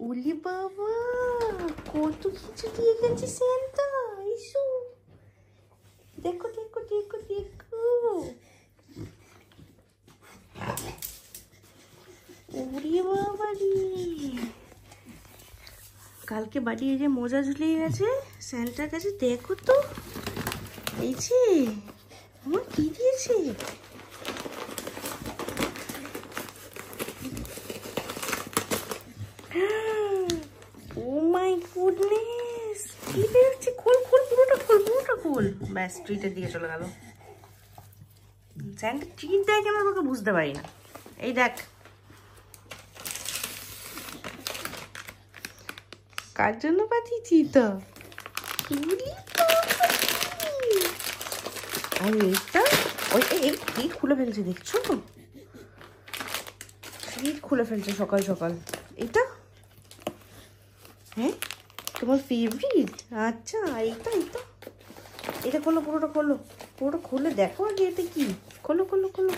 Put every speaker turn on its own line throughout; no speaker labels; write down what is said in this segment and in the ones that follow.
ওলি বাবা, কত কিছু দিয়ে গেছে সেন্টা। এসো, দেখো দেখো দেখো দেখো। ওরে বাবা রে, কালকে বাড়ি এই যে মোজা ঝুলিয়ে গেছে সেন্টার কাছে। দেখো তো, এই যে আমার কি দিয়েছে। ও মাই গুডনেস, কি বেরোচ্ছে? খোল খোল, পুরোটা খোল, পুরোটা খোল। ব্যাস, ট্রিটে দিয়ে চলে গেল। স্যান্টা ট্রিট দেয় কেন তোকে বুঝতে পারি না। এই দেখ, কার জন্য পাঠিয়েছি তো। আর এইটা ওই এই খুলে ফেলছে, দেখছো তো? ট্রিট খুলে ফেলছে সকাল সকাল। এটা হ্যাঁ তোমার ফেভারিট? আচ্ছা, এইটা এইটা এটা খোলো, পুরোটা খোলো, পুরোটা খুলে দেখো আগে এটা কি। খোলো খোলো খোলো।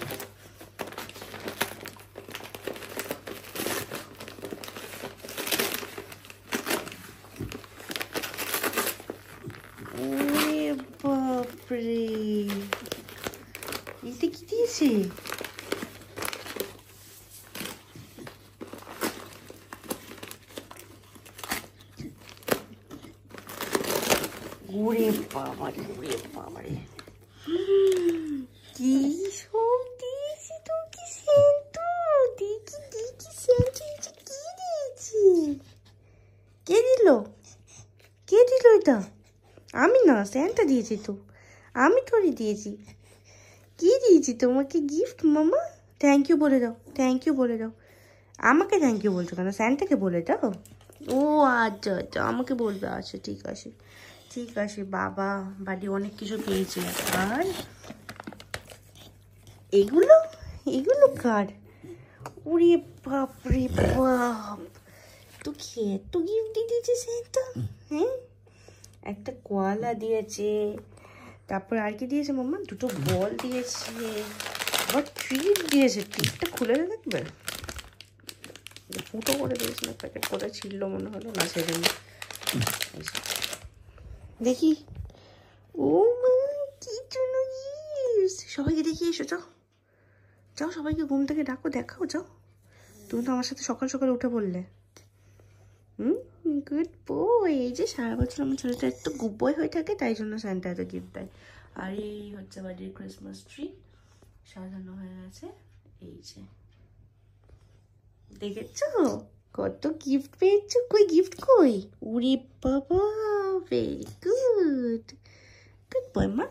ওরে বাপরে, এটা কি দিয়েছে? ওরে বাবারে, ওরে বাবারে, কি সব দিয়েছি তোকে সেন্টু। দেখি দেখি সেন্টু কি দিয়েছি। কে দিল? কে দিল এটা? আমি না, সেন্টা দিয়েছি তো। আমি তোরই দিয়েছি। কি দিয়েছি তোমাকে গিফট মামা? থ্যাংক ইউ বলে দাও, থ্যাংক ইউ বলে দাও। আমাকে থ্যাংক ইউ বলছো কেন? স্যান্টাকে বলে দাও। ও আচ্ছা আচ্ছা, আমাকে বলবে। আচ্ছা ঠিক আছে ঠিক আছে। বাবা বাড়ি অনেক কিছু পেয়েছে। আর এগুলো এগুলো কার? ওরে বাপ রে বাপ, তো কি এত গিফট দিয়ে দিয়েছে সেটা? হ্যাঁ, একটা কোয়ালা দিয়েছে, তারপর আর কি দিয়েছে মাম্মা? দুটো বল দিয়েছে, আবার ট্রিট দিয়েছে। ট্রিটটা খুলে দেখবে, ফুটো করে দিয়েছে না, প্যাকেট করে ছিল মনে হলো না, সেজন্য। দেখি, ও মা, কি জন্য গিফট! সবাইকে দেখিয়ে এসো, যাও যাও, সবাইকে ঘুম থেকে ডাকো, দেখাও, যাও। তুমি তো আমার সাথে সকাল সকাল উঠে বললে। Good boy. এই যে সারা বছর আমার ছেলেটা একটু গুড বয় হয়ে থাকে, তাই জন্য স্যান্টা এত গিফট দেয়। আর এই হচ্ছে বাড়ির ক্রিসমাস ট্রি, সাজানো হয়ে গেছে। এই যে দেখেছো কত গিফট পেয়েছো? কই গিফট কই? উরে বাবা, ভেরি গুড, গুড বয় মা।